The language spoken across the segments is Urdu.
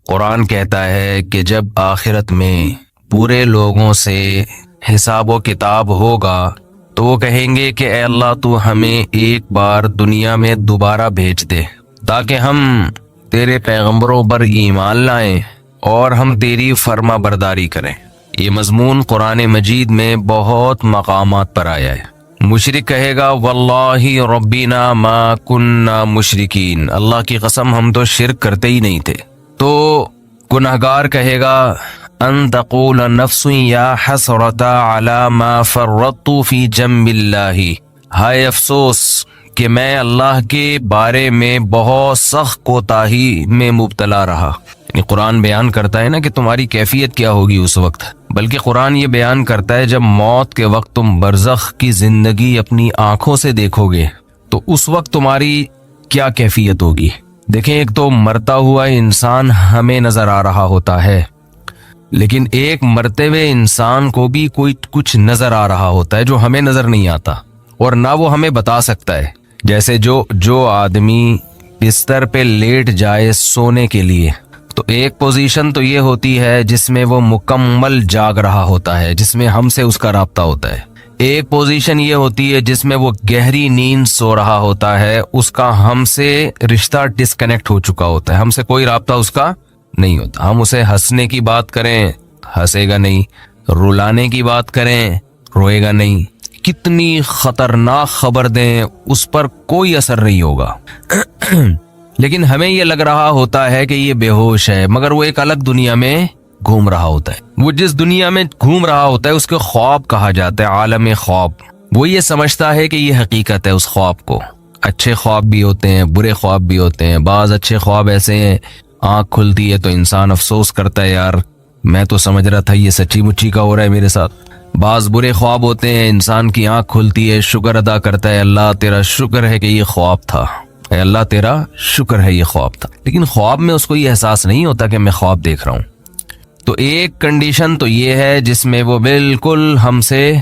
قرآن کہتا ہے کہ جب آخرت میں پورے لوگوں سے حساب و کتاب ہوگا تو وہ کہیں گے کہ اے اللہ تو ہمیں ایک بار دنیا میں دوبارہ بھیج دے تاکہ ہم تیرے پیغمبروں پر ایمان لائیں اور ہم تیری فرما برداری کریں۔ یہ مضمون قرآن مجید میں بہت مقامات پر آیا ہے۔ مشرک کہے گا واللہ ربنا ما کننا مشرکین، اللہ کی قسم ہم تو شرک کرتے ہی نہیں تھے۔ تو گنہگار کہے گا ان تقول نفس یا حسرت علی ما فرطت فی جنب اللہ، ہائے افسوس کہ میں اللہ کے بارے میں بہت سخت کوتاہی میں مبتلا رہا۔ یعنی قرآن بیان کرتا ہے نا کہ تمہاری کیفیت کیا ہوگی اس وقت، بلکہ قرآن یہ بیان کرتا ہے جب موت کے وقت تم برزخ کی زندگی اپنی آنکھوں سے دیکھو گے تو اس وقت تمہاری کیا کیفیت ہوگی۔ دیکھیں، ایک تو مرتا ہوا انسان ہمیں نظر آ رہا ہوتا ہے، لیکن ایک مرتے ہوئے انسان کو بھی کوئی کچھ نظر آ رہا ہوتا ہے جو ہمیں نظر نہیں آتا اور نہ وہ ہمیں بتا سکتا ہے۔ جیسے جو آدمی بستر پہ لیٹ جائے سونے کے لیے تو ایک پوزیشن تو یہ ہوتی ہے جس میں وہ مکمل جاگ رہا ہوتا ہے، جس میں ہم سے اس کا رابطہ ہوتا ہے۔ ایک پوزیشن یہ ہوتی ہے جس میں وہ گہری نیند سو رہا ہوتا ہے، اس کا ہم سے رشتہ ڈسکنیکٹ ہو چکا ہوتا ہے، ہم سے کوئی رابطہ اس کا نہیں ہوتا۔ ہم اسے ہنسنے کی بات کریں ہنسے گا نہیں، رلانے کی بات کریں روئے گا نہیں، کتنی خطرناک خبر دیں اس پر کوئی اثر نہیں ہوگا۔ لیکن ہمیں یہ لگ رہا ہوتا ہے کہ یہ بے ہوش ہے، مگر وہ ایک الگ دنیا میں گھوم رہا ہوتا ہے۔ وہ جس دنیا میں گھوم رہا ہوتا ہے اس کے خواب کہا جاتا ہے، عالم خواب۔ وہ یہ سمجھتا ہے کہ یہ حقیقت ہے اس خواب کو۔ اچھے خواب بھی ہوتے ہیں، برے خواب بھی ہوتے ہیں۔ بعض اچھے خواب ایسے ہیں آنکھ کھلتی ہے تو انسان افسوس کرتا ہے، یار میں تو سمجھ رہا تھا یہ سچی مچی کا ہو رہا ہے میرے ساتھ۔ بعض برے خواب ہوتے ہیں، انسان کی آنکھ کھلتی ہے، شکر ادا کرتا ہے، اللہ تیرا شکر ہے کہ یہ خواب تھا، اے اللہ تیرا شکر ہے یہ خواب تھا۔ لیکن خواب میں اس کو یہ احساس نہیں ہوتا کہ میں خواب دیکھ رہا ہوں۔ تو ایک کنڈیشن تو یہ ہے جس میں وہ بالکل ہم سے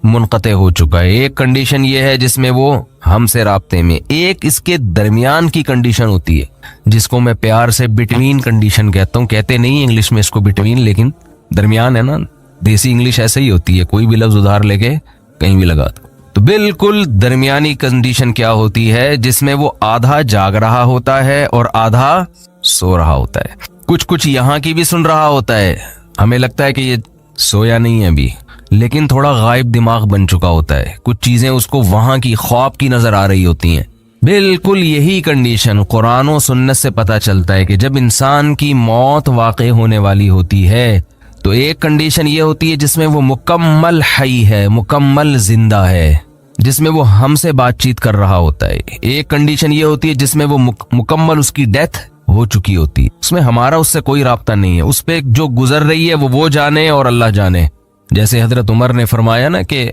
منقطع ہو چکا ہے، ایک کنڈیشن یہ ہے جس میں وہ ہم سے رابطے میں، ایک اس کے درمیان کی کنڈیشن ہوتی ہے جس کو میں پیار سے بٹوین کنڈیشن کہتا ہوں۔ کہتے نہیں انگلش میں اس کو بٹوین، لیکن درمیان ہے نا، دیسی انگلش ایسے ہی ہوتی ہے، کوئی بھی لفظ ادھار لے کے کہیں بھی لگا دو۔ تو بالکل درمیانی کنڈیشن کیا ہوتی ہے جس میں وہ آدھا جاگ رہا ہوتا ہے اور آدھا سو رہا ہوتا ہے۔ کچھ یہاں کی بھی سن رہا ہوتا ہے، ہمیں لگتا ہے کہ یہ سویا نہیں ہے ابھی، لیکن تھوڑا غائب دماغ بن چکا ہوتا ہے، کچھ چیزیں اس کو وہاں کی خواب کی نظر آ رہی ہوتی ہیں۔ بالکل یہی کنڈیشن قرآن و سنت سے پتہ چلتا ہے کہ جب انسان کی موت واقع ہونے والی ہوتی ہے تو ایک کنڈیشن یہ ہوتی ہے جس میں وہ مکمل حی ہے، مکمل زندہ ہے، جس میں وہ ہم سے بات چیت کر رہا ہوتا ہے۔ ایک کنڈیشن یہ ہوتی ہے جس میں وہ مکمل اس کی ڈیتھ ہو چکی ہوتی ہے، اس میں ہمارا اس سے کوئی رابطہ نہیں ہے، اس پہ جو گزر رہی ہے وہ جانے اور اللہ جانے۔ جیسے حضرت عمر نے فرمایا نا کہ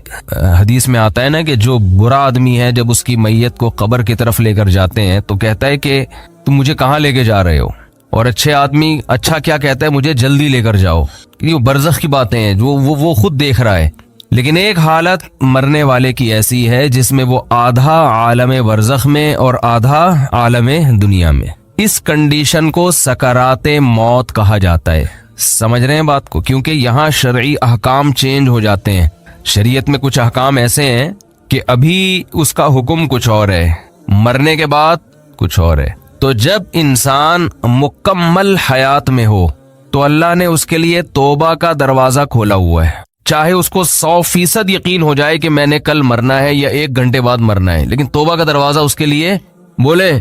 حدیث میں آتا ہے نا کہ جو برا آدمی ہے جب اس کی میت کو قبر کی طرف لے کر جاتے ہیں تو کہتا ہے کہ تم مجھے کہاں لے کے جا رہے ہو، اور اچھے آدمی اچھا کیا کہتا ہے، مجھے جلدی لے کر جاؤ۔ یہ برزخ کی باتیں ہیں جو وہ خود دیکھ رہا ہے۔ لیکن ایک حالت مرنے والے کی ایسی ہے جس میں وہ آدھا عالم برزخ میں اور آدھا عالم دنیا میں۔ اس کنڈیشن کو سکرات موت کہا جاتا ہے۔ سمجھ رہے ہیں بات کو؟ کیونکہ یہاں شرعی احکام چینج ہو جاتے ہیں۔ شریعت میں کچھ احکام ایسے ہیں کہ ابھی اس کا حکم کچھ اور ہے، مرنے کے بعد کچھ اور ہے۔ تو جب انسان مکمل حیات میں ہو تو اللہ نے اس کے لیے توبہ کا دروازہ کھولا ہوا ہے، چاہے اس کو 100% یقین ہو جائے کہ میں نے کل مرنا ہے یا 1 گھنٹے بعد مرنا ہے، لیکن توبہ کا دروازہ اس کے لیے بولے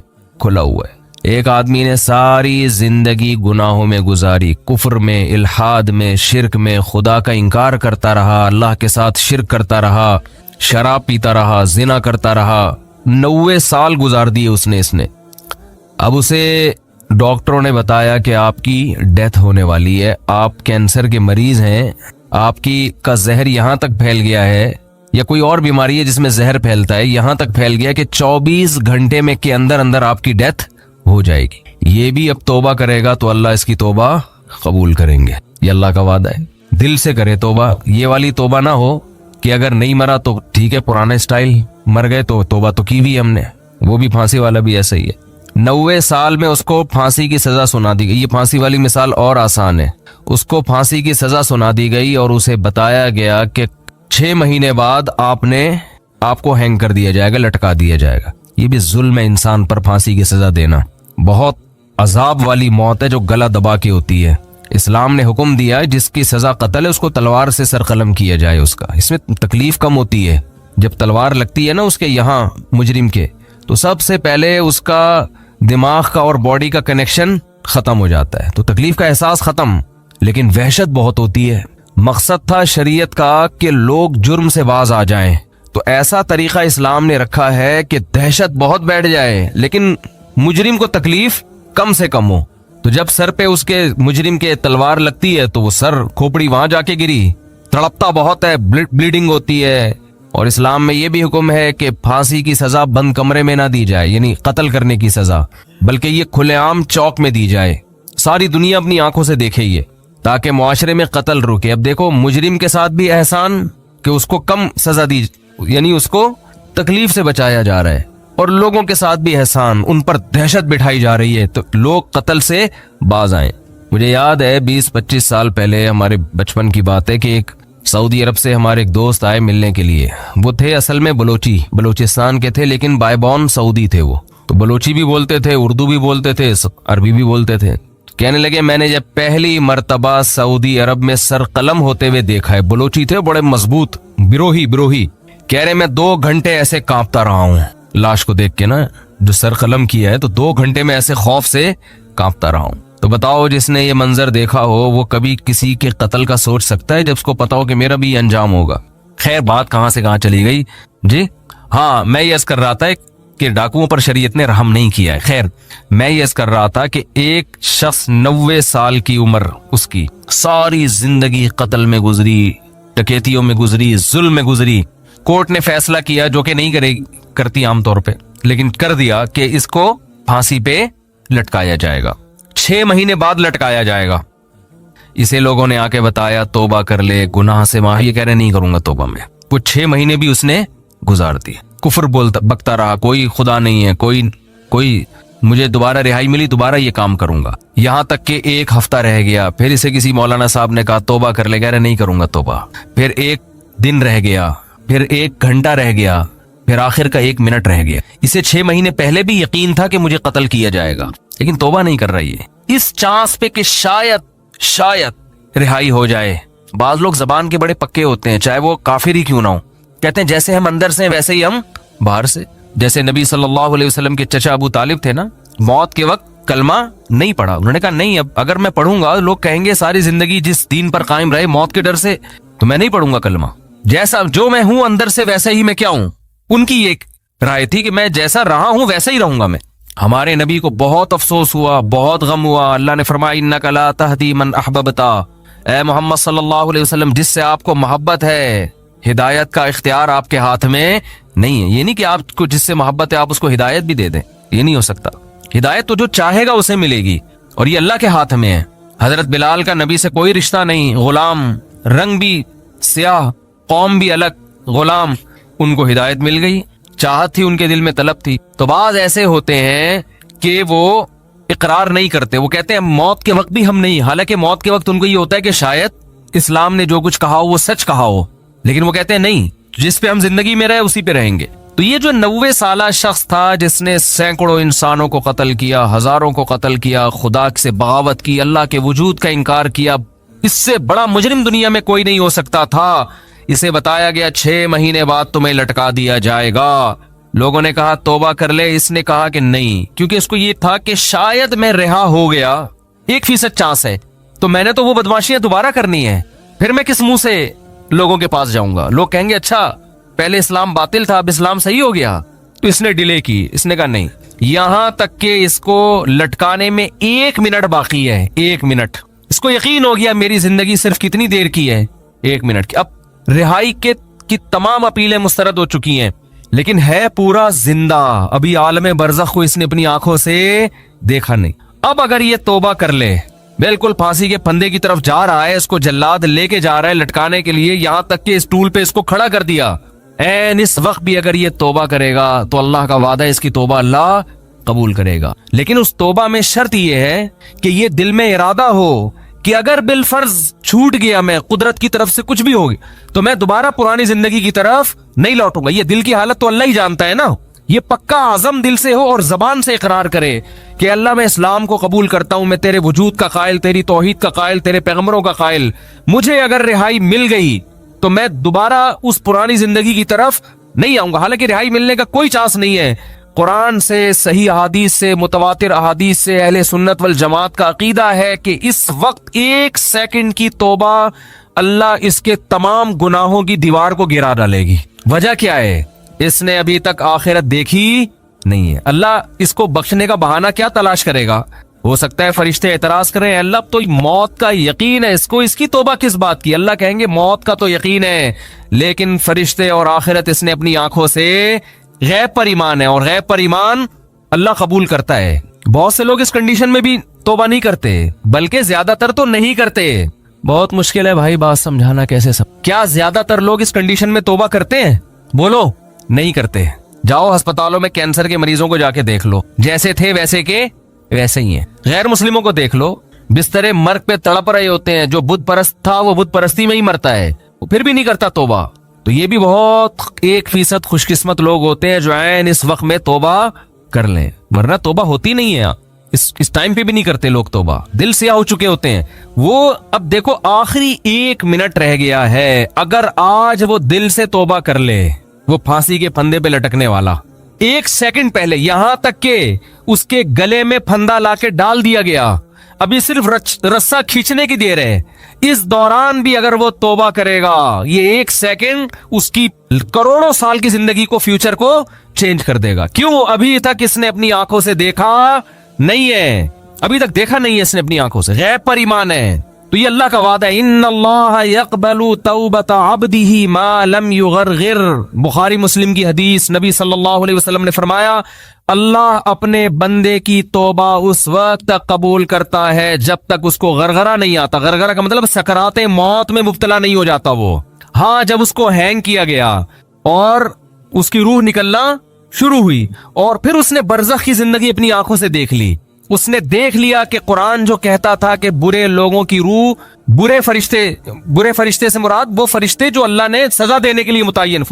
کھلا ہوا ہے۔ ایک آدمی نے ساری زندگی گناہوں میں گزاری، کفر میں، الحاد میں، شرک میں، خدا کا انکار کرتا رہا، اللہ کے ساتھ شرک کرتا رہا، شراب پیتا رہا، زنا کرتا رہا، 90 سال گزار دیے اس نے۔ اب اسے ڈاکٹروں نے بتایا کہ آپ کی ڈیتھ ہونے والی ہے، آپ کینسر کے مریض ہیں، آپ کا زہر یہاں تک پھیل گیا ہے، یا کوئی اور بیماری ہے جس میں زہر پھیلتا ہے، یہاں تک پھیل گیا کہ 24 گھنٹے میں کے اندر آپ کی ڈیتھ ہو جائے گی۔ یہ بھی اب توبہ کرے گا تو اللہ اس کی توبہ قبول کریں گے، یہ اللہ کا وعدہ ہے۔ دل سے کرے توبہ، یہ والی توبہ نہ ہو کہ اگر نہیں مرا تو ٹھیک ہے، پرانا سٹائل، مر گئے تو توبہ تو کی بھی ہم نے، وہ بھی پھانسی والا بھی ایسا ہی ہے۔ 90 سال میں اس کو پھانسی کی سزا سنا دی گئی. یہ پھانسی والی مثال اور آسان ہے. اس کو پھانسی کی سزا سنا دی گئی اور اسے بتایا گیا کہ 6 مہینے بعد آپ کو ہینگ کر دیا جائے گا, لٹکا دیا جائے گا. یہ بھی ظلم ہے انسان پر پھانسی کی سزا دینا. بہت عذاب والی موت ہے جو گلا دبا کے ہوتی ہے. اسلام نے حکم دیا ہے جس کی سزا قتل ہے اس کو تلوار سے سر قلم کیا جائے. اس میں تکلیف کم ہوتی ہے. جب تلوار لگتی ہے نا اس کے یہاں مجرم کے, تو سب سے پہلے اس کا دماغ کا اور باڈی کا کنیکشن ختم ہو جاتا ہے, تو تکلیف کا احساس ختم, لیکن وحشت بہت ہوتی ہے. مقصد تھا شریعت کا کہ لوگ جرم سے باز آ جائیں, تو ایسا طریقہ اسلام نے رکھا ہے کہ دہشت بہت بیٹھ جائے لیکن مجرم کو تکلیف کم سے کم ہو. تو جب سر پہ اس کے مجرم کے تلوار لگتی ہے تو وہ سر کھوپڑی وہاں جا کے گری, تڑپتا بہت ہے, بلیڈنگ ہوتی ہے. اور اسلام میں یہ بھی حکم ہے کہ پھانسی کی سزا بند کمرے میں نہ دی جائے, یعنی قتل کرنے کی سزا, بلکہ یہ کھلے عام چوک میں دی جائے, ساری دنیا اپنی آنکھوں سے دیکھے یہ, تاکہ معاشرے میں قتل رکے. اب دیکھو مجرم کے ساتھ بھی احسان کہ اس کو کم سزا دی, یعنی اس کو تکلیف سے بچایا جا رہا ہے, اور لوگوں کے ساتھ بھی احسان, ان پر دہشت بٹھائی جا رہی ہے تو لوگ قتل سے باز آئیں. مجھے یاد ہے 20-25 سال پہلے ہمارے بچپن کی بات ہے کہ ایک سعودی عرب سے ہمارے ایک دوست آئے ملنے کے لیے. وہ تھے اصل میں بلوچستان کے تھے, لیکن بائی بورن سعودی تھے. وہ تو بلوچی بھی بولتے تھے, اردو بھی بولتے تھے, عربی بھی بولتے تھے. کہنے لگے میں نے جب پہلی مرتبہ سعودی عرب میں سر قلم ہوتے ہوئے دیکھا ہے. بلوچی تھے, بڑے مضبوط, بروہی. کہہ رہے میں 2 گھنٹے ایسے کانپتا رہا ہوں لاش کو دیکھ کے نا, جو سر قلم کیا ہے, تو 2 گھنٹے میں ایسے خوف سے کانپتا رہا ہوں. تو بتاؤ جس نے یہ منظر دیکھا ہو وہ کبھی کسی کے قتل کا سوچ سکتا ہے جب اس کو پتا ہو کہ میرا بھی انجام ہوگا. خیر بات کہاں سے کہاں چلی گئی جی. ہاں میں یہ عرض کر رہا تھا کہ ڈاکوؤں پر شریعت نے رحم نہیں کیا ہے. خیر میں یہ عرض کر رہا تھا کہ ایک شخص 90 سال کی عمر, اس کی ساری زندگی قتل میں گزری, ڈکیتیوں میں گزری, ظلم میں گزری. کورٹ نے فیصلہ کیا, جو کہ نہیں کرتی عام طور پہ, لیکن کر دیا کہ اس کو پھانسی پہ لٹکایا جائے گا. 6 مہینے بعد لٹکایا جائے گا. اسے لوگوں نے آ کے بتایا توبہ کر لے, گناہ سے معافی. یہ کہہ رہے نہیں کروں گا توبہ میں. وہ 6 مہینے بھی اس نے گزار دی, کفر بکتا رہا, کوئی خدا نہیں ہے, کوئی مجھے دوبارہ رہائی ملی دوبارہ یہ کام کروں گا. یہاں تک کہ 1 ہفتہ رہ گیا, پھر اسے کسی مولانا صاحب نے کہا توبہ کر لے, کہہ رہے نہیں کروں گا توبہ. پھر 1 دن رہ گیا, پھر 1 گھنٹہ رہ گیا, پھر آخر کا 1 منٹ رہ گیا. اسے 6 مہینے پہلے بھی یقین تھا کہ مجھے قتل کیا جائے گا, لیکن توبہ نہیں کر رہی ہے, اس چانس پہ کہ شاید رہائی ہو جائے. بعض لوگ زبان کے بڑے پکے ہوتے ہیں, چاہے وہ کافر ہی کیوں نہ ہو. کہتے ہیں جیسے ہم اندر سے ویسے ہی ہم باہر سے. جیسے نبی صلی اللہ علیہ وسلم کے چچا ابو طالب تھے نا, موت کے وقت کلمہ نہیں پڑھا. انہوں نے کہا نہیں, اب اگر میں پڑھوں گا لوگ کہیں گے ساری زندگی جس دین پر قائم رہے موت کے ڈر سے, تو میں نہیں پڑھوں گا کلمہ. جیسا جو میں ہوں اندر سے ویسے ہی میں کیا ہوں. ان کی ایک رائے تھی کہ میں جیسا رہا ہوں ویسا ہی رہوں گا میں. ہمارے نبی کو بہت افسوس ہوا, بہت غم ہوا. اللہ نے فرمایا انک لا تہدی من احببت, اے محمد صلی اللہ علیہ وسلم جس سے آپ کو محبت ہے, ہدایت کا اختیار آپ کے ہاتھ میں نہیں ہے. یہ نہیں کہ آپ کو جس سے محبت ہے آپ اس کو ہدایت بھی دے دیں, یہ نہیں ہو سکتا. ہدایت تو جو چاہے گا اسے ملے گی, اور یہ اللہ کے ہاتھ میں ہے. حضرت بلال کا نبی سے کوئی رشتہ نہیں, غلام, رنگ بھی سیاہ, قوم بھی الگ, غلام. ان کو ہدایت مل گئی, چاہت تھی ان کے دل میں, طلب تھی. تو بعض ایسے ہوتے ہیں کہ وہ اقرار نہیں کرتے, وہ کہتے ہیں موت کے وقت بھی ہم نہیں, حالانکہ موت کے وقت ان کو یہ ہوتا ہے کہ شاید اسلام نے جو کچھ کہا ہو وہ سچ کہا ہو, لیکن وہ کہتے ہیں نہیں, جس پہ ہم زندگی میں رہے اسی پہ رہیں گے. تو یہ جو 90 سالہ شخص تھا جس نے سینکڑوں انسانوں کو قتل کیا, ہزاروں کو قتل کیا, خدا سے بغاوت کی, اللہ کے وجود کا انکار کیا, اس سے بڑا مجرم دنیا میں کوئی نہیں ہو سکتا تھا. اسے بتایا گیا 6 مہینے بعد تمہیں لٹکا دیا جائے گا. لوگوں نے کہا توبہ کر لے, اس نے کہا کہ نہیں, کیونکہ اس کو یہ تھا کہ شاید میں رہا ہو گیا, 1% چانس ہے, تو میں نے تو وہ بدماشیاں دوبارہ کرنی ہے, پھر میں کس منہ سے لوگوں کے پاس جاؤں گا. لوگ کہیں گے اچھا پہلے اسلام باطل تھا اب اسلام صحیح ہو گیا. تو اس نے ڈیلے کی, اس نے کہا نہیں, یہاں تک کہ اس کو لٹکانے میں 1 منٹ باقی ہے, 1 منٹ. اس کو یقین ہو گیا میری زندگی صرف کتنی دیر کی ہے, 1 منٹ کی. اب رہائی کی تمام اپیلیں مسترد ہو چکی ہیں, لیکن ہے پورا زندہ, ابھی عالم برزخ کو اس نے اپنی آنکھوں سے دیکھا نہیں. اب اگر یہ توبہ کر لے, بالکل پھانسی کے پھندے کی طرف جا رہا ہے, اس کو جلاد لے کے جا رہا ہے لٹکانے کے لیے, یہاں تک کہ اس ٹول پہ اس کو کھڑا کر دیا, این اس وقت بھی اگر یہ توبہ کرے گا تو اللہ کا وعدہ ہے اس کی توبہ اللہ قبول کرے گا. لیکن اس توبہ میں شرط یہ ہے کہ یہ دل میں ارادہ ہو کہ اگر بالفرض چھوٹ گیا میں قدرت کی طرف سے کچھ بھی ہوگی تو میں دوبارہ پرانی زندگی کی طرف نہیں لوٹوں گا. یہ دل کی حالت تو اللہ ہی جانتا ہے نا. یہ پکا عزم دل سے ہو اور زبان سے اقرار کرے کہ اللہ میں اسلام کو قبول کرتا ہوں, میں تیرے وجود کا قائل, تیری توحید کا قائل, تیرے پیغمبروں کا قائل, مجھے اگر رہائی مل گئی تو میں دوبارہ اس پرانی زندگی کی طرف نہیں آؤں گا. حالانکہ رہائی ملنے کا کوئی چانس نہیں ہے. قرآن سے, صحیح احادیث سے, متواتر احادیث سے اہل سنت والجماعت کا عقیدہ ہے کہ اس وقت 1 سیکنڈ کی توبہ اللہ اس کے تمام گناہوں کی دیوار کو گرا ڈالے گی. وجہ کیا ہے؟ اس نے ابھی تک آخرت دیکھی نہیں ہے. اللہ اس کو بخشنے کا بہانہ کیا تلاش کرے گا؟ ہو سکتا ہے فرشتے اعتراض کریں, اللہ اب تو موت کا یقین ہے, اس کو اس کی توبہ کس بات کی؟ اللہ کہیں گے موت کا تو یقین ہے, لیکن فرشتے اور آخرت اس نے اپنی آنکھوں سے غیب پر ایمان ہے, اور غیب پر ایمان اللہ قبول کرتا ہے. بہت سے لوگ اس کنڈیشن میں بھی توبہ نہیں کرتے, بلکہ زیادہ تر تو نہیں کرتے. بہت مشکل ہے بھائی بات سمجھانا کیسے سب. کیا زیادہ تر لوگ اس کنڈیشن میں توبہ کرتے ہیں؟ بولو. نہیں کرتے. جاؤ ہسپتالوں میں کینسر کے مریضوں کو جا کے دیکھ لو, جیسے تھے ویسے کے ویسے ہی ہیں. غیر مسلموں کو دیکھ لو, بسترے مرگ پہ تڑپ رہے ہوتے ہیں. جو بت پرست تھا وہ بت پرستی میں ہی مرتا ہے, وہ پھر بھی نہیں کرتا توبہ. تو یہ بھی بہت 1% خوش قسمت لوگ ہوتے ہیں جو عین اس وقت میں توبہ کر لیں, ورنہ توبہ ہوتی نہیں ہے. اس ٹائم پہ بھی نہیں کرتے لوگ توبہ, دل سیاہ ہو چکے ہوتے ہیں وہ. اب دیکھو آخری 1 منٹ رہ گیا ہے, اگر آج وہ دل سے توبہ کر لے, وہ پھانسی کے پھندے پہ لٹکنے والا. 1 سیکنڈ پہلے یہاں تک کہ اس کے گلے میں پھندا لا کے ڈال دیا گیا, ابھی صرف رسا کھینچنے کی دیر ہے. اس دوران بھی اگر وہ توبہ کرے گا, یہ 1 سیکنڈ اس کی کروڑوں سال کی زندگی کو, فیوچر کو چینج کر دے گا. کیوں؟ ابھی تک اس نے اپنی آنکھوں سے دیکھا نہیں ہے, ابھی تک دیکھا نہیں ہے اس نے اپنی آنکھوں سے. غیب پر ایمان ہے. تو یہ اللہ کا وعدہ ہے, ان اللہ یقبل توبۃ عبدہ ما لم یغرغر. بخاری مسلم کی حدیث, نبی صلی اللہ علیہ وسلم نے فرمایا اللہ اپنے بندے کی توبہ اس وقت تک قبول کرتا ہے جب تک اس کو غرغرہ نہیں آتا. غرغرہ کا مطلب سکرات موت میں مبتلا نہیں ہو جاتا وہ. ہاں, جب اس کو ہینگ کیا گیا اور اس کی روح نکلنا شروع ہوئی, اور پھر اس نے برزخ کی زندگی اپنی آنکھوں سے دیکھ لی. اس نے دیکھ لیا کہ قرآن جو کہتا تھا کہ برے لوگوں کی روح, برے فرشتے سے مراد وہ فرشتے جو اللہ نے سزا دینے کے لیے متعین,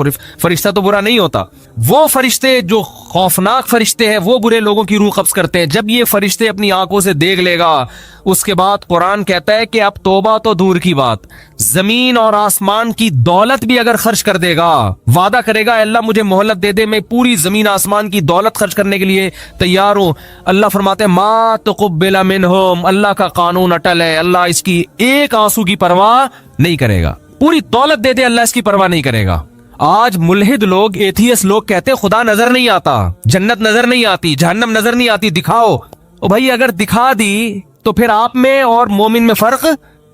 فرشتہ تو برا نہیں ہوتا, وہ فرشتے جو خوفناک فرشتے ہیں وہ برے لوگوں کی روح قبض کرتے ہیں. جب یہ فرشتے اپنی آنکھوں سے دیکھ لے گا, اس کے بعد قرآن کہتا ہے کہ اب توبہ تو دور کی بات, زمین اور آسمان کی دولت بھی اگر خرچ کر دے گا, وعدہ کرے گا اللہ مجھے مہلت دے دے, میں پوری زمین آسمان کی دولت خرچ کرنے کے لیے تیار ہوں. اللہ فرماتے ہیں ما تقبل منہم, اللہ کا قانون اٹل ہے, اللہ اس کی ایک آنسو کی پرواہ نہیں کرے گا. پوری دولت دے دے اللہ اس کی پرواہ نہیں کرے گا. آج ملحد لوگ, ایتھیس لوگ کہتے خدا نظر نہیں آتا, جنت نظر نہیں آتی, جہنم نظر نہیں آتی, دکھاؤ. او بھائی اگر دکھا دی تو پھر آپ میں اور مومن میں فرق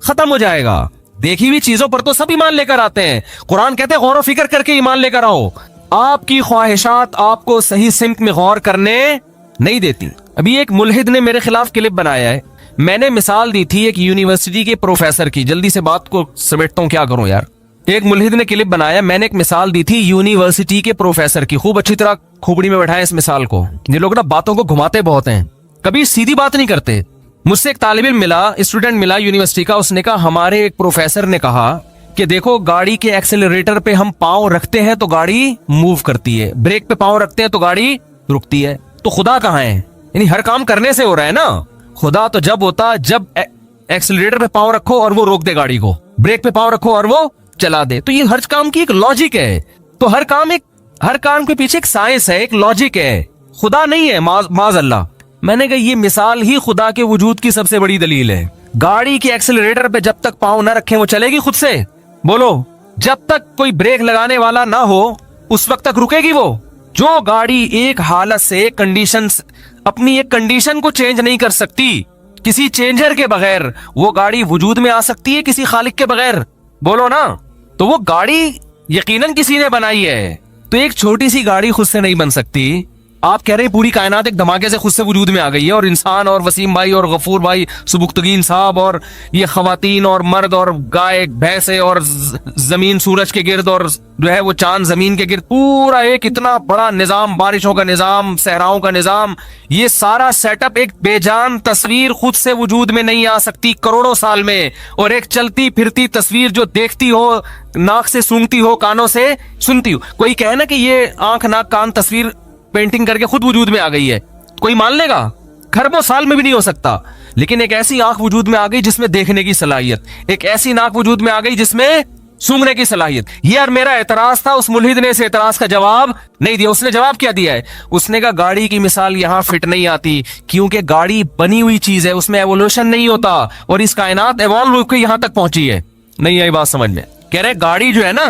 ختم ہو جائے گا. دیکھی ہوئی چیزوں پر تو سب ایمان لے کر آتے ہیں. قرآن کہتے ہیں غور و فکر کر کے ایمان لے کر آؤ. آپ کی خواہشات آپ کو صحیح سمت میں غور کرنے نہیں دیتی. ابھی ایک ملحد نے میرے خلاف کلپ بنایا ہے, میں نے مثال دی تھی ایک یونیورسٹی کے پروفیسر کی. جلدی سے بات کو سمیٹتا ہوں, کیا کروں یار. ایک ملحد نے کلپ بنایا, میں نے ایک مثال دی تھی یونیورسٹی کے پروفیسر کی. خوب اچھی طرح کھوپڑی میں بٹھائیں اس مثال کو. یہ لوگ نا باتوں کو گھماتے بہت ہیں, کبھی سیدھی بات نہیں کرتے. مجھ سے ایک طالب علم ملا, اسٹوڈنٹ ملا یونیورسٹی کا, اس نے کہا ہمارے ایک پروفیسر نے کہا کہ دیکھو گاڑی کے ایکسیلریٹر پہ ہم پاؤں رکھتے ہیں تو گاڑی موو کرتی ہے, بریک پہ پاؤں رکھتے ہیں تو گاڑی رکتی ہے. تو خدا کہاں ہے؟ یعنی ہر کام کرنے سے ہو رہا ہے نا. خدا تو جب ہوتا جب ایکسیلریٹر پہ پاؤں رکھو اور وہ روک دے گاڑی کو, بریک پہ پاؤں رکھو اور وہ چلا دے. تو یہ ہر کام کی ایک لاجک ہے. تو ہر کام کے پیچھے ایک سائنس ہے, ایک لاجک ہے. خدا نہیں ہے معاذ اللہ. میں نے کہا یہ مثال ہی خدا کے وجود کی سب سے بڑی دلیل ہے. گاڑی کے ایکسیلریٹر پہ جب تک پاؤں نہ رکھیں وہ چلے گی خود سے. بولو, جب تک کوئی بریک لگانے والا نہ ہو اس وقت تک رکے گی وہ. جو گاڑی ایک حالت سے اپنی ایک کنڈیشن کو چینج نہیں کر سکتی, کسی چینجر کے بغیر وہ گاڑی وجود میں آ سکتی ہے کسی خالق کے بغیر. بولو نا. تو وہ گاڑی یقیناً کسی نے بنائی ہے. تو ایک چھوٹی سی گاڑی خود سے نہیں بن سکتی. آپ کہہ رہے ہیں پوری کائنات ایک دھماکے سے خود سے وجود میں آ گئی ہے, اور انسان اور وسیم بھائی اور غفور بھائی سبکتگین صاحب اور یہ خواتین اور مرد اور گائے بھینسے اور زمین سورج کے گرد اور جو ہے وہ چاند زمین کے گرد, پورا ایک اتنا بڑا نظام, بارشوں کا نظام, صحراؤں کا نظام, یہ سارا سیٹ اپ ایک بے جان تصویر خود سے وجود میں نہیں آ سکتی کروڑوں سال میں, اور ایک چلتی پھرتی تصویر جو دیکھتی ہو, ناک سے سونگتی ہو, کانوں سے سنتی ہو. کوئی کہے نا کہ یہ آنکھ ناک کان تصویر پینٹنگ کر کے خود وجود میں آ گئی ہے, کوئی مان لے گا؟ خربوں سال میں بھی نہیں ہو سکتا. لیکن ایک ایسی آنکھ وجود میں آ گئی جس میں دیکھنے کی صلاحیت, ایک ایسی ناک وجود میں آ گئی جس میں سونگنے کی صلاحیت. یہ اور میرا اعتراض تھا, اس ملحد نے اس اعتراض کا جواب نہیں دیا. اس نے جواب کیا دیا ہے؟ اس نے کہا گاڑی کی مثال یہاں فٹ نہیں آتی, کیونکہ گاڑی بنی ہوئی چیز ہے, اس میں ایوولوشن نہیں ہوتا, اور اس کائنات ایوالو ہو کے یہاں تک پہنچی ہے. نہیں آئی بات سمجھ میں؟ کہہ رہے گاڑی جو ہے نا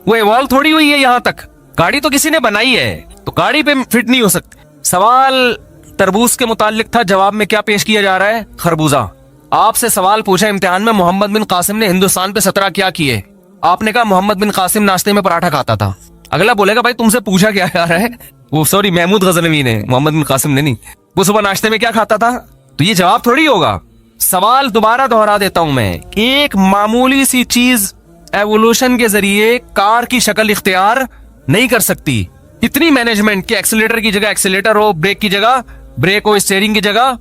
وہ ایوالو تھوڑی ہوئی ہے یہاں تک, گاڑی تو کسی نے بنائی ہے, تو گاڑی پہ فٹ نہیں ہو سکتی. سوال تربوز کے متعلق تھا, جواب میں کیا پیش کیا جا رہا ہے؟ خربوزہ. آپ سے سوال پوچھا امتحان میں, محمد بن قاسم نے ہندوستان پہ 17 کیا کیے؟ آپ نے کہا محمد بن قاسم ناشتے میں پراٹھا کھاتا تھا. اگلا بولے گا بھائی تم سے پوچھا کیا جا رہا ہے, وہ سوری محمود غزنوی نے, محمد بن قاسم نے نہیں, وہ صبح ناشتے میں کیا کھاتا تھا. تو یہ جواب تھوڑی ہوگا. سوال دوبارہ دہرا دیتا ہوں میں, ایک معمولی سی چیز ایوولوشن کے ذریعے کار کی شکل اختیار نہیں کر سکتی. اتنی مینجمنٹ کہ ایکسیلیٹر کی جگہ ایکسیلیٹر ہو, بریک کی جگہ بریک ہو, اسٹیئرنگ کی جگہ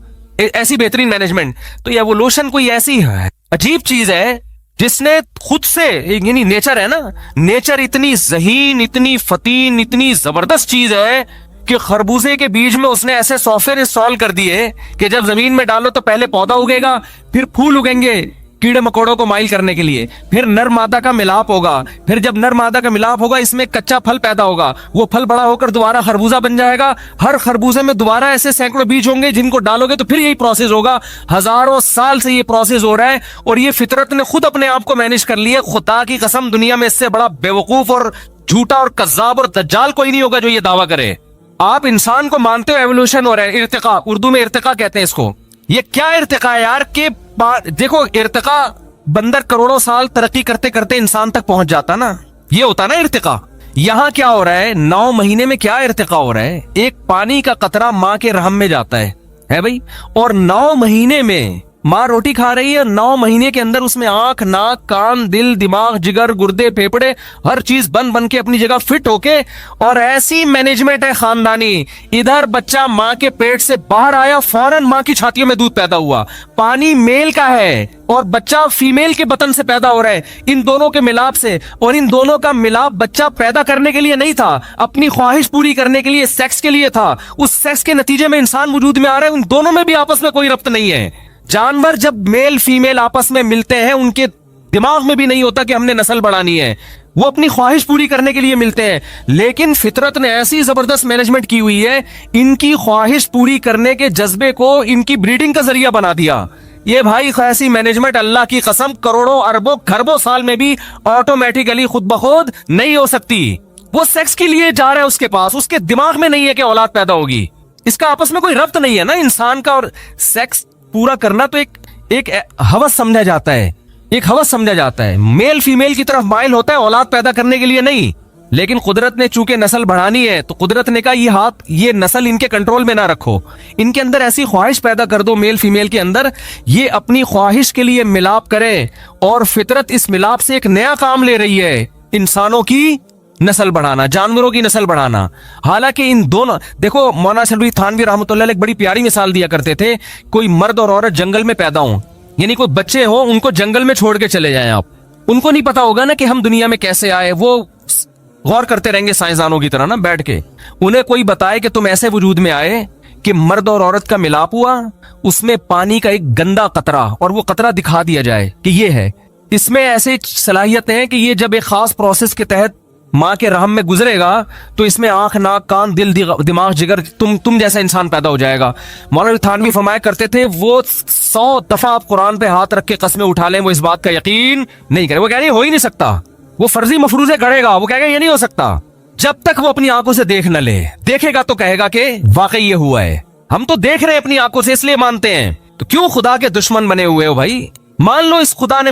ایسی بہترین مینجمنٹ. تو یہ ایوولوشن کوئی ایسی ہے عجیب چیز ہے جس نے خود سے, یعنی نیچر ہے نا, نیچر اتنی ذہین, اتنی فتین, اتنی زبردست چیز ہے کہ خربوزے کے بیج میں اس نے ایسے سافٹ ویئر انسٹال کر دیے کہ جب زمین میں ڈالو تو پہلے پودا اگے گا, پھر پھول اگیں گے کیڑے مکوڑوں کو مائل کرنے کے لیے, پھر نر مادہ کا ملاپ ہوگا, پھر جب نر مادہ کا ملاپ ہوگا اس میں کچا پھل پیدا ہوگا, وہ پھل بڑا ہو کر دوبارہ خربوزہ بن جائے گا, ہر خربوزے میں دوبارہ ایسے سینکڑوں بیج ہوں گے جن کو ڈالو گے تو پھر یہی پروسیس ہوگا. ہزاروں سال سے یہ پروسیس ہو رہا ہے, اور یہ فطرت نے خود اپنے آپ کو مینج کر لیا. خدا کی قسم دنیا میں اس سے بڑا بیوقوف اور جھوٹا اور کذاب اور دجال کوئی نہیں ہوگا جو یہ دعویٰ کرے. آپ انسان کو مانتے ہو ایوولوشن ہو رہا ہے, ارتقاء, اردو میں ارتقاء کہتے ہیں اس کو. یہ کیا ارتقاء ہے یار, کہ دیکھو ارتقاء بندر کروڑوں سال ترقی کرتے کرتے انسان تک پہنچ جاتا نا, یہ ہوتا نا ارتقاء. یہاں کیا ہو رہا ہے, 9 مہینے میں کیا ارتقاء ہو رہا ہے, ایک پانی کا قطرہ ماں کے رحم میں جاتا ہے بھائی, اور 9 مہینے میں ماں روٹی کھا رہی ہے, 9 مہینے کے اندر اس میں آنکھ, ناک, کان, دل, دماغ, جگر, گردے, پھیپڑے, ہر چیز بن کے اپنی جگہ فٹ ہو کے, اور ایسی مینجمنٹ ہے خاندانی. ادھر بچہ ماں کے پیٹ سے باہر آیا, فوراً ماں کی چھاتیوں میں دودھ پیدا ہوا, پانی میل کا ہے اور بچہ فیمیل کے بطن سے پیدا ہو رہا ہے, ان دونوں کے ملاپ سے. اور ان دونوں کا ملاپ بچہ پیدا کرنے کے لیے نہیں تھا, اپنی خواہش پوری کرنے کے لیے, سیکس کے لیے تھا. اس سیکس کے نتیجے میں انسان وجود میں آ رہا ہے, ان دونوں میں بھی آپس میں کوئی ربط نہیں ہے. جانور جب میل فیمیل آپس میں ملتے ہیں ان کے دماغ میں بھی نہیں ہوتا کہ ہم نے نسل بڑھانی ہے, وہ اپنی خواہش پوری کرنے کے لیے ملتے ہیں. لیکن فطرت نے ایسی زبردست مینجمنٹ کی ہوئی ہے, ان کی خواہش پوری کرنے کے جذبے کو ان کی بریڈنگ کا ذریعہ بنا دیا. یہ بھائی ایسی مینجمنٹ اللہ کی قسم کروڑوں اربوں کھربوں سال میں بھی آٹومیٹیکلی خود بخود نہیں ہو سکتی. وہ سیکس کے لیے جا رہا ہے, اس کے پاس, اس کے دماغ میں نہیں ہے کہ اولاد پیدا ہوگی. اس کا آپس میں کوئی ربط نہیں ہے نا. انسان کا اور سیکس پورا کرنا تو ایک ہوس سمجھا جاتا ہے, ایک ہوس سمجھا جاتا ہے. میل فیمیل کی طرف مائل ہوتا ہے اولاد پیدا کرنے کے لیے نہیں. لیکن قدرت نے چونکہ نسل بڑھانی ہے تو قدرت نے کہا یہ ہاتھ, یہ نسل ان کے کنٹرول میں نہ رکھو, ان کے اندر ایسی خواہش پیدا کر دو میل فیمیل کے اندر, یہ اپنی خواہش کے لیے ملاپ کرے. اور فطرت اس ملاپ سے ایک نیا کام لے رہی ہے, انسانوں کی نسل بڑھانا, جانوروں کی نسل بڑھانا. حالانکہ ان دونوں, دیکھو مولانا شلوی تھانوی رحمۃ اللہ علیہ ایک بڑی پیاری مثال دیا کرتے تھے, کوئی مرد اور عورت جنگل میں پیدا ہوں, یعنی کوئی بچے ہوں, ان کو جنگل میں چھوڑ کے چلے جائیں آپ, ان کو نہیں پتا ہوگا نا کہ ہم دنیا میں کیسے آئے. وہ غور کرتے رہیں گے سائنسدانوں کی طرح نا بیٹھ کے, انہیں کوئی بتائے کہ تم ایسے وجود میں آئے کہ مرد اور عورت کا ملاپ ہوا, اس میں پانی کا ایک گندا قطرہ, اور وہ قطرہ دکھا دیا جائے کہ یہ ہے, اس میں ایسے صلاحیتیں ہیں کہ یہ جب ایک خاص پروسیس کے تحت ماں کے رحم میں گزرے گا تو اس میں آنکھ, ناک, کان, دل, دماغ, جگر, تم جیسا انسان پیدا ہو جائے گا. مولانا تھانوی فرمایا کرتے تھے وہ 100 دفعہ آپ قرآن پہ ہاتھ رکھ کے قسمیں اٹھا لیں, وہ اس بات کا یقین نہیں کرے. وہ کہہ رہے ہیں ہو ہی نہیں سکتا, وہ فرضی مفروضے گڑے گا, وہ کہے گا یہ نہیں ہو سکتا. جب تک وہ اپنی آنکھوں سے دیکھ نہ لے, دیکھے گا تو کہے گا کہ واقعی یہ ہوا ہے. ہم تو دیکھ رہے ہیں اپنی آنکھوں سے اس لیے مانتے ہیں. تو کیوں خدا کے دشمن بنے ہوئے ہو بھائی؟ مان لو اس خدا نے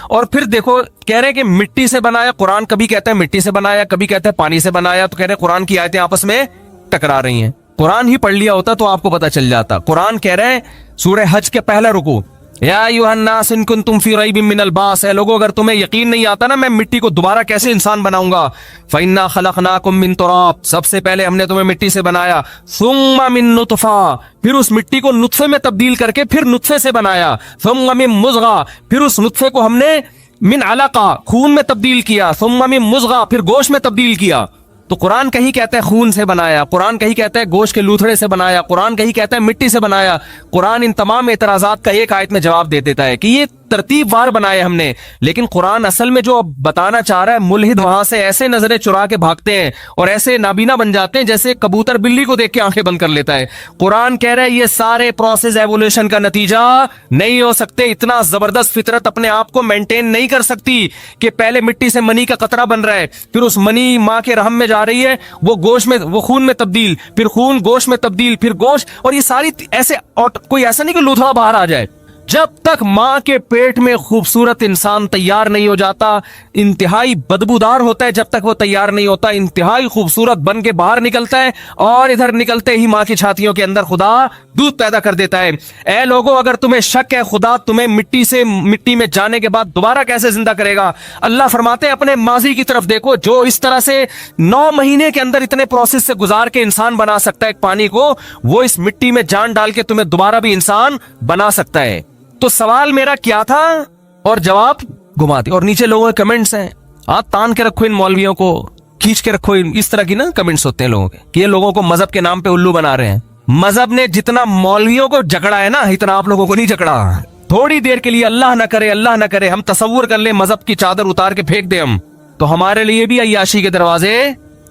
اور پھر دیکھو کہہ رہے کہ مٹی سے بنایا, قرآن کبھی کہتا ہے مٹی سے بنایا, کبھی کہتا ہے پانی سے بنایا, تو کہہ رہے قرآن کی آیتیں آپس میں ٹکرا رہی ہیں. قرآن ہی پڑھ لیا ہوتا تو آپ کو پتا چل جاتا. قرآن کہہ رہے ہیں سورہ حج کے پہلا رکوع, یا ایھا الناس ان کنتم فی ریب من البعث, اے لوگو اگر تمہیں یقین نہیں آتا نا میں مٹی کو دوبارہ کیسے انسان بناؤں گا, فإنا خلقناکم من تراب, سب سے پہلے ہم نے تمہیں مٹی سے بنایا, ثم من نطفہ, پھر اس مٹی کو نطفے میں تبدیل کر کے پھر نطفے سے بنایا, ثم من مضغہ, پھر اس نطفے کو ہم نے من علقہ خون میں تبدیل کیا, ثم من مضغہ, پھر گوشت میں تبدیل کیا. تو قرآن کہیں کہتا ہے خون سے بنایا, قرآن کہیں کہتا ہے گوشت کے لوتھڑے سے بنایا, قرآن کہیں کہتا ہے مٹی سے بنایا. قرآن ان تمام اعتراضات کا ایک آیت میں جواب دے دیتا ہے کہ یہ ترتیب وار بنائے ہم نے. لیکن قرآن اصل میں جو بتانا چاہ رہا ہے, ملحد وہاں سے ایسے نظریں چرا کے بھاگتے ہیں اور ایسے نابینا بن جاتے ہیں جیسے کبوتر بلی کو دیکھ کے آنکھیں بند کر لیتا ہے. قرآن کہہ رہا ہے یہ سارے پروسیس ایوولوشن کا نتیجہ نہیں ہو سکتے. اتنا زبردست فطرت اپنے آپ کو مینٹین نہیں کر سکتی کہ پہلے مٹی سے منی کا قطرہ بن رہا ہے, پھر اس منی ماں کے رحم میں جا رہی ہے, وہ گوشت میں, وہ خون میں تبدیل, پھر خون گوشت میں تبدیل, پھر گوشت, اور یہ ساری ایسے, کوئی ایسا نہیں کہ لوتھڑا باہر آ جائے. جب تک ماں کے پیٹ میں خوبصورت انسان تیار نہیں ہو جاتا, انتہائی بدبودار ہوتا ہے, جب تک وہ تیار نہیں ہوتا انتہائی خوبصورت بن کے باہر نکلتا ہے, اور ادھر نکلتے ہی ماں کی چھاتیوں کے اندر خدا دودھ پیدا کر دیتا ہے. اے لوگوں اگر تمہیں شک ہے خدا تمہیں مٹی میں جانے کے بعد دوبارہ کیسے زندہ کرے گا, اللہ فرماتے ہیں اپنے ماضی کی طرف دیکھو, جو اس طرح سے 9 مہینے کے اندر اتنے پروسیس سے گزار کے انسان بنا سکتا ہے ایک پانی کو, وہ اس مٹی میں جان ڈال کے تمہیں دوبارہ بھی انسان بنا سکتا ہے. تو سوال میرا کیا تھا اور جواب گھما دی. اور نیچے لوگوں کے کمنٹس ہیں, ہاتھ تان کے رکھو ان مولویوں کو, کھینچ کے رکھو, اس طرح کی نا کمنٹس ہوتے ہیں لوگوں کے کہ یہ لوگوں کو مذہب کے نام پہ الو بنا رہے ہیں. مذہب نے جتنا مولویوں کو جکڑا ہے نا اتنا آپ لوگوں کو نہیں جکڑا. تھوڑی دیر کے لیے اللہ نہ کرے, اللہ نہ کرے ہم تصور کر لیں مذہب کی چادر اتار کے پھینک دیں ہم, تو ہمارے لیے بھی عیاشی کے دروازے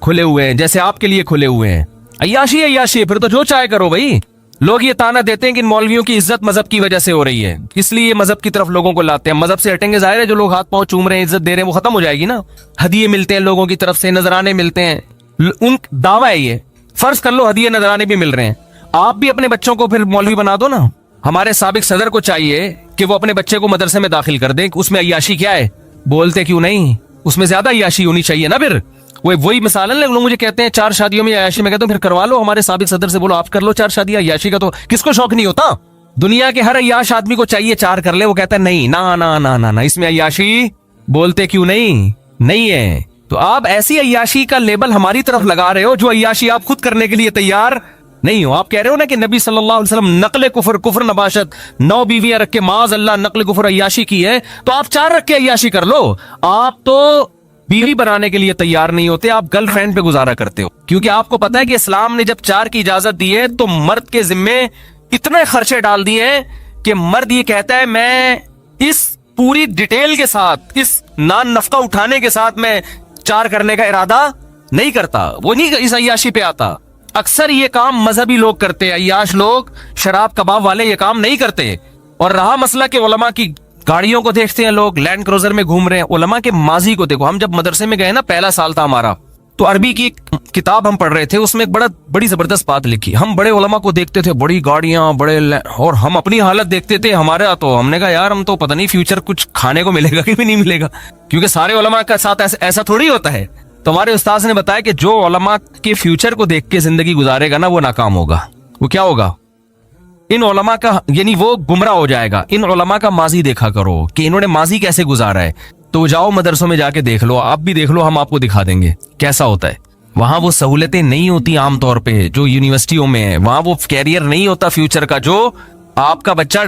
کھلے ہوئے ہیں جیسے آپ کے لیے کھلے ہوئے ہیں. عیاشی عیاشی, پھر تو جو چاہے کرو بھائی. لوگ یہ تانا دیتے ہیں کہ ان مولویوں کی عزت مذہب کی وجہ سے ہو رہی ہے, اس لیے یہ مذہب کی طرف لوگوں کو لاتے ہیں. مذہب سے ہٹیں گے ظاہر ہے جو لوگ ہاتھ پاؤں چوم رہے ہیں, عزت دے رہے ہیں, وہ ختم ہو جائے گی نا. ہدیے ملتے ہیں لوگوں کی طرف سے, نذرانے ملتے ہیں, ان دعویٰ ہے یہ. فرض کر لو ہدیے نذرانے بھی مل رہے ہیں, آپ بھی اپنے بچوں کو پھر مولوی بنا دو نا. ہمارے سابق صدر کو چاہیے کہ وہ اپنے بچے کو مدرسے میں داخل کر دیں, اس میں عیاشی کیا ہے, بولتے کیوں نہیں, اس میں زیادہ عیاشی ہونی چاہیے نا. پھر وہی مثال ہے, لوگ مجھے کہتے ہیں 4 شادیوں میں عیاشی, میں کہتا ہوں پھر کروا لو, ہمارے سابق صدر سے بولو آپ کر لو 4 شادیاں. عیاشی کا تو کس کو شوق نہیں ہوتا, دنیا کے ہر عیاش آدمی کو چاہیے 4 کر لے. وہ کہتا ہے نہیں, نا نا نا نا نا, اس میں عیاشی, بولتے کیوں نہیں ہے. تو آپ ایسی عیاشی کا لیبل ہماری طرف لگا رہے ہو جو عیاشی آپ خود کرنے کے لیے تیار نہیں ہو. آپ کہہ رہے ہو نا کہ نبی صلی اللہ علیہ وسلم نقل کفر نباشت 9 بیویاں رکھ کے معاذ اللہ نقل کفر عیاشی کی ہے, تو آپ 4 رکھ کے عیاشی کر لو. آپ تو بیوی بنانے کے لیے تیار نہیں ہوتے, آپ گرل فرینڈ پہ گزارا کرتے ہو, کیونکہ آپ کو پتا ہے کہ اسلام نے جب 4 کی اجازت دی ہے تو مرد کے ذمے اتنے خرچے ڈال دیے ہیں کہ مرد یہ کہتا ہے میں اس پوری ڈیٹیل کے ساتھ, اس نان نفقہ اٹھانے کے ساتھ میں 4 کرنے کا ارادہ نہیں کرتا, وہ نہیں اس عیاشی پہ آتا. اکثر یہ کام مذہبی لوگ کرتے ہیں, عیاش لوگ, شراب کباب والے یہ کام نہیں کرتے. اور رہا مسئلہ کہ علماء کی گاڑیوں کو دیکھتے ہیں لوگ, لینڈ کروزر میں گھوم رہے ہیں, علماء کے ماضی کو دیکھو. ہم جب مدرسے میں گئے نا, پہلا سال تھا ہمارا, تو عربی کی کتاب ہم پڑھ رہے تھے, اس میں ایک بڑی زبردست بات لکھی. ہم بڑے علماء کو دیکھتے تھے, بڑی گاڑیاں, بڑے, اور ہم اپنی حالت دیکھتے تھے ہمارا, تو ہم نے کہا یار ہم تو پتہ نہیں فیوچر کچھ کھانے کو ملے گا کہ بھی نہیں ملے گا, کیونکہ سارے علماء کا ساتھ ایسا تھوڑی ہوتا ہے. تو ہمارے استاذ نے بتایا کہ جو علماء کے فیوچر کو دیکھ کے زندگی گزارے گا نا وہ ناکام ہوگا. وہ کیا ہوگا, ان علماء کا, یعنی وہ گمراہ ہو جائے گا. ان علماء کا ماضی دیکھا کرو کہ انہوں نے ماضی کیسے گزارا ہے. تو جاؤ مدرسوں میں جا کے دیکھ لو, آپ بھی دیکھ لو, ہم آپ کو دکھا دیں گے کیسا ہوتا ہے. وہاں وہ سہولتیں نہیں ہوتی عام طور پہ جو یونیورسٹیوں میں ہے, وہاں وہ کیریئر نہیں ہوتا فیوچر کا. جو آپ کا بچہ,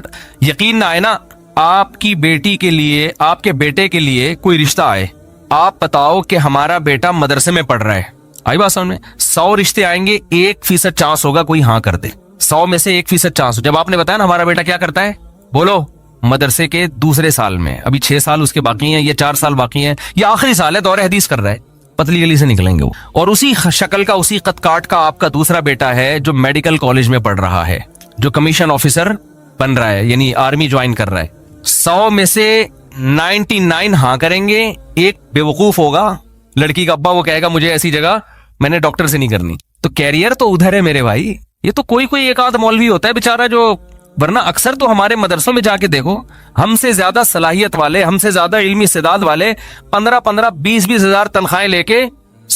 یقین نہ آئے نا, آپ کی بیٹی کے لیے, آپ کے بیٹے کے لیے کوئی رشتہ آئے, آپ بتاؤ کہ ہمارا بیٹا مدرسے میں پڑھ رہا ہے, آئی بات سمجھ میں, 100 رشتے آئیں گے, 1% چانس ہوگا کوئی ہاں کر دے. 100 میں سے 1% چانس. جب آپ نے بتایا نا ہمارا بیٹا کیا کرتا ہے, بولو مدرسے کے دوسرے سال میں, ابھی 6 سال اس کے باقی ہیں, یا 4 سال باقی ہیں, یا آخری سال ہے, دور حدیث کر رہا ہے, پتلی گلی سے نکلیں گے وہ. اور اسی شکل کا, اسی قد کاٹ کا آپ کا دوسرا بیٹا ہے جو میڈیکل کالج میں پڑھ رہا ہے, جو کمیشن آفیسر بن رہا ہے, یعنی آرمی جوائن کر رہا ہے. 100 میں سے 99 ہاں کریں گے, ایک بے وقوف ہوگا, لڑکی کا ابا, وہ کہے گا مجھے ایسی جگہ میں نے ڈاکٹر سے نہیں کرنی. تو کیریئر تو ادھر ہے میرے بھائی. یہ تو کوئی ایک آدھ مولوی ہوتا ہے بیچارہ جو, ورنہ اکثر تو ہمارے مدرسوں میں جا کے دیکھو, ہم سے زیادہ صلاحیت والے, ہم سے زیادہ علمی استعداد والے 15-20 ہزار تنخواہیں لے کے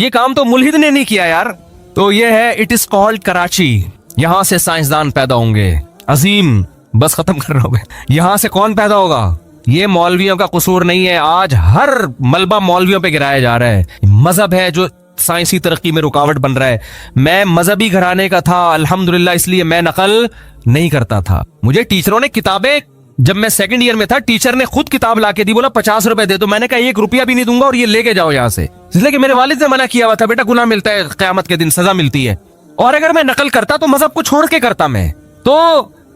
یہ کام تو ملحد نے نہیں کیا یار. تو یہ ہے اٹ از کالڈ کراچی. یہاں سے سائنسدان پیدا ہوں گے عظیم. بس ختم کر رہا ہوں میں. یہاں سے کون پیدا ہوگا؟ یہ مولویوں کا قصور نہیں ہے. آج ہر ملبہ مولویوں پہ گرایا جا رہا ہے. مذہب ہے جو سائنسی ترقی میں رکاوٹ بن رہا ہے. میں مذہبی گھرانے کا تھا الحمدللہ, اس لیے میں نقل نہیں کرتا تھا. مجھے ٹیچروں نے کتابیں, جب میں سیکنڈ ایئر میں تھا ٹیچر نے خود کتاب لا کے دی, بولا 50 روپے دے دو. میں نے کہا 1 روپیہ بھی نہیں دوں گا اور یہ لے کے جاؤ یہاں سے, اس لیے کہ میرے والد نے منع کیا ہوا تھا, بیٹا گناہ ملتا ہے, قیامت کے دن سزا ملتی ہے. اور اگر میں نقل کرتا تو مذہب کو چھوڑ کے کرتا میں. تو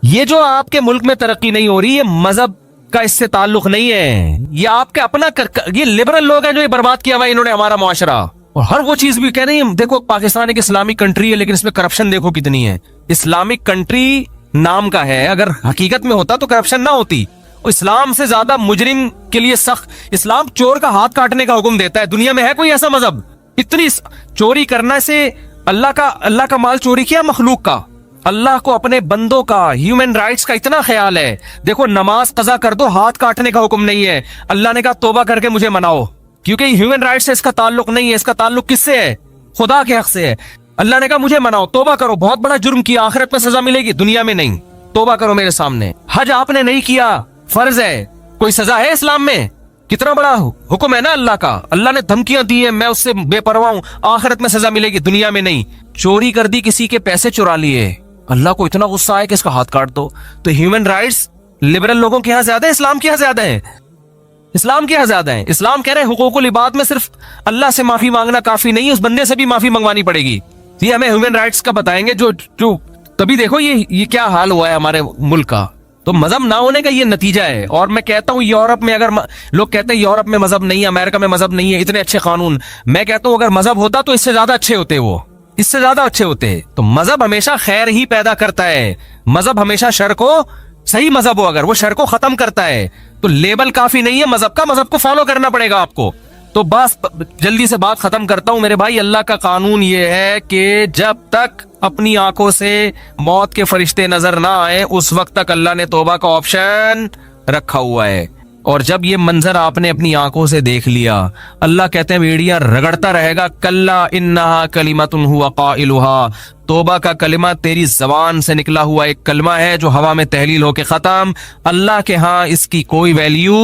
یہ جو آپ کے ملک میں ترقی نہیں ہو رہی, یہ مذہب کا اس سے تعلق نہیں ہے. یہ آپ کے اپنا یہ لبرل لوگ ہیں جو یہ برباد کیا ہوا ہے انہوں نے ہمارا معاشرہ. اور ہر وہ چیز بھی کہہ رہی ہے, دیکھو پاکستان ایک اسلامک کنٹری ہے لیکن اس میں کرپشن دیکھو کتنی ہے. اسلامک کنٹری نام کا ہے, اگر حقیقت میں ہوتا تو کرپشن نہ ہوتی. اسلام سے زیادہ مجرم کے لیے سخت. اسلام چور کا ہاتھ کاٹنے کا حکم دیتا ہے. دنیا میں ہے کوئی ایسا مذہب؟ اتنی چوری کرنا سے اللہ کا مال چوری کیا مخلوق کا. اللہ کو اپنے بندوں کا, ہیومن رائٹس کا اتنا خیال ہے. دیکھو نماز قضا کر دو, ہاتھ کاٹنے کا حکم نہیں ہے. اللہ نے کہا توبہ کر کے مجھے مناؤ, کیونکہ ہیومن رائٹس سے اس کا تعلق نہیں ہے. اس کا تعلق کس سے ہے؟ خدا کے حق سے ہے. اللہ نے کہا مجھے مناؤ, توبہ کرو, بہت بڑا جرم کیا, آخرت میں سزا ملے گی, دنیا میں نہیں. توبہ کرو میرے سامنے. حج آپ نے نہیں کیا, فرض ہے, کوئی سزا ہے اسلام میں؟ کتنا بڑا حکم ہے نا اللہ کا. اللہ نے دھمکیاں دی ہیں, میں اس سے بے پرواہ ہوں, آخرت میں سزا ملے گی, دنیا میں نہیں. چوری کر دی, کسی کے پیسے چرا لیے, اللہ کو اتنا غصہ آئے کہ اس کا ہاتھ کاٹ دو. تو ہیومن رائٹس لبرل لوگوں کے یہاں زیادہ ہے, اسلام کے یہاں زیادہ ہے. اسلام کے یہاں زیادہ ہے. اسلام کہہ رہے ہیں حقوق العباد میں صرف اللہ سے معافی مانگنا کافی نہیں, اس بندے سے بھی معافی منگوانی پڑے گی. یہ ہمیں ہیومن رائٹس کا بتائیں گے جو تبھی دیکھو یہ کیا حال ہوا ہے ہمارے ملک کا. تو مذہب نہ ہونے کا یہ نتیجہ ہے. اور میں کہتا ہوں یورپ میں, اگر لوگ کہتے ہیں یورپ میں مذہب نہیں ہے, امریکہ میں مذہب نہیں ہے, اتنے اچھے قانون, میں کہتا ہوں اگر مذہب ہوتا تو اس سے زیادہ اچھے ہوتے, وہ اس سے زیادہ اچھے ہوتے. تو مذہب ہمیشہ خیر ہی پیدا کرتا ہے. مذہب ہمیشہ شر کو, صحیح مذہب ہو اگر, وہ شر کو ختم کرتا ہے. تو لیبل کافی نہیں ہے مذہب کا, مذہب کو فالو کرنا پڑے گا آپ کو. تو بس جلدی سے بات ختم کرتا ہوں میرے بھائی. اللہ کا قانون یہ ہے کہ جب تک اپنی آنکھوں سے موت کے فرشتے نظر نہ آئے اس وقت تک اللہ نے توبہ کا آپشن رکھا ہوا ہے. اور جب یہ منظر آپ نے اپنی آنکھوں سے دیکھ لیا, اللہ کہتے ہیں بیڑیاں رگڑتا رہے گا, کلا انہا کلمۃ ہوا قائلھا, توبہ کا کلمہ تیری زبان سے نکلا ہوا ایک کلمہ ہے جو ہوا میں تحلیل ہو کے ختم. اللہ کے ہاں اس کی کوئی ویلیو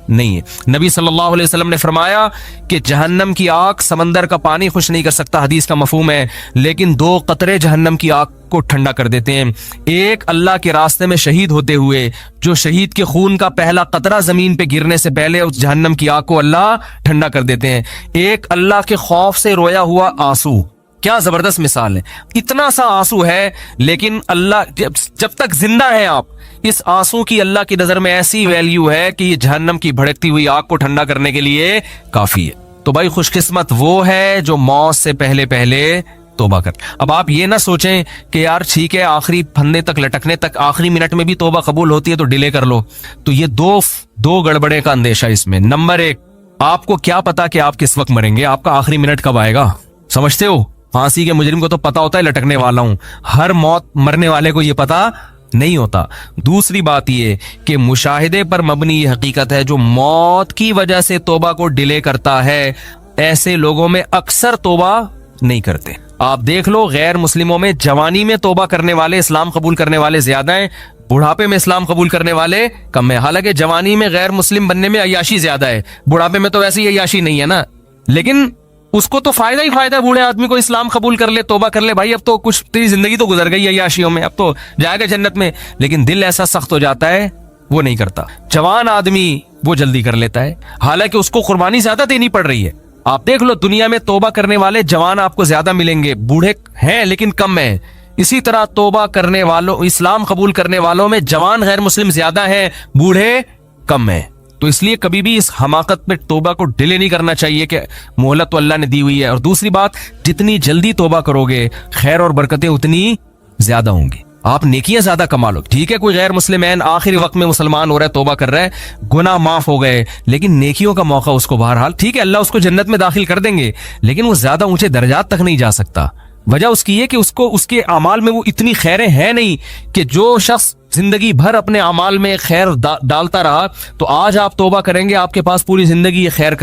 نہیں ہے. نبی صلی اللہ علیہ وسلم نے فرمایا کہ جہنم کی آگ سمندر کا پانی خوش نہیں کر سکتا, حدیث کا مفہوم ہے, لیکن 2 قطرے جہنم کی آگ کو ٹھنڈا کر دیتے ہیں. ایک اللہ کے راستے میں شہید ہوتے ہوئے, جو شہید کے خون کا پہلا قطرہ زمین پہ گرنے سے پہلے اس جہنم کی آگ کو اللہ ٹھنڈا کر دیتے ہیں. ایک اللہ کے خوف سے رویا ہوا آنسو, کیا زبردست مثال ہے. اتنا سا آنسو ہے لیکن اللہ جب تک زندہ ہیں آپ, اس آنسو کی اللہ کی نظر میں ایسی ویلیو ہے کہ یہ جہنم کی بھڑکتی ہوئی آگ کو ٹھنڈا کرنے کے لیے کافی ہے. تو بھائی خوش قسمت وہ ہے جو موت سے پہلے توبہ کر. اب آپ یہ نہ سوچیں کہ یار ٹھیک ہے آخری پھندے تک لٹکنے تک آخری منٹ میں بھی توبہ قبول ہوتی ہے تو ڈیلے کر لو. تو یہ دو گڑبڑے کا اندیشہ اس میں. نمبر 1, آپ کو کیا پتا کہ آپ کس وقت مریں گے, آپ کا آخری منٹ کب آئے گا, سمجھتے ہو؟ پھانسی کے مجرم کو تو پتا ہوتا ہے لٹکنے والا ہوں, ہر موت مرنے والے کو یہ پتا نہیں ہوتا. دوسری بات یہ کہ مشاہدے پر مبنی یہ حقیقت ہے, جو موت کی وجہ سے توبہ کو ڈیلے کرتا ہے ایسے لوگوں میں اکثر توبہ نہیں کرتے. آپ دیکھ لو غیر مسلموں میں جوانی میں توبہ کرنے والے, اسلام قبول کرنے والے زیادہ ہیں, بڑھاپے میں اسلام قبول کرنے والے کم ہیں. حالانکہ جوانی میں غیر مسلم بننے میں عیاشی زیادہ ہے, بڑھاپے میں تو ویسے ہی عیاشی نہیں ہے نا, لیکن اس کو تو فائدہ ہی فائدہ ہے. بوڑھے آدمی کو اسلام قبول کر لے, توبہ کر لے, بھائی اب تو کچھ تیری زندگی تو گزر گئی عیاشیوں میں, اب تو جائے گا جنت میں. لیکن دل ایسا سخت ہو جاتا ہے وہ نہیں کرتا. جوان آدمی وہ جلدی کر لیتا ہے, حالانکہ اس کو قربانی زیادہ دینی پڑ رہی ہے. آپ دیکھ لو دنیا میں توبہ کرنے والے جوان آپ کو زیادہ ملیں گے, بوڑھے ہیں لیکن کم ہیں. اسی طرح توبہ کرنے والوں, اسلام قبول کرنے والوں میں جوان غیر مسلم زیادہ ہیں, بوڑھے کم ہیں. تو اس لیے کبھی بھی اس حماقت پہ توبہ کو ڈیلے نہیں کرنا چاہیے کہ مہلت تو اللہ نے دی ہوئی ہے. اور دوسری بات, جتنی جلدی توبہ کرو گے خیر اور برکتیں اتنی زیادہ ہوں گی, آپ نیکیاں زیادہ کما لو. ٹھیک ہے کوئی غیر مسلم آخری وقت میں مسلمان ہو رہا ہے, توبہ کر رہا ہے, گناہ معاف ہو گئے, لیکن نیکیوں کا موقع اس کو بہرحال, ٹھیک ہے اللہ اس کو جنت میں داخل کر دیں گے, لیکن وہ زیادہ اونچے درجات تک نہیں جا سکتا. وجہ اس کی یہ کہ اس کے اعمال میں وہ اتنی خیریں ہیں نہیں کہ جو شخص زندگی بھر اپنے اعمال میں خیر ڈالتا رہا تو آج آپ توبہ کریں گے، آپ کے پاس پوری زندگی خیر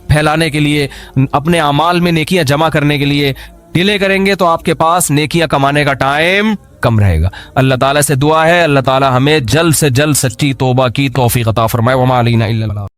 پھیلانے کے لیے، اپنے اعمال میں نیکیاں جمع کرنے کے لیے ڈیلے کریں گے تو آپ کے پاس نیکیاں کمانے کا ٹائم کم رہے گا۔ اللہ تعالیٰ سے دعا ہے اللہ تعالیٰ ہمیں جلد سے جلد سچی توبہ کی توفیق عطا فرمائے۔ وما علینا الا البلاغ۔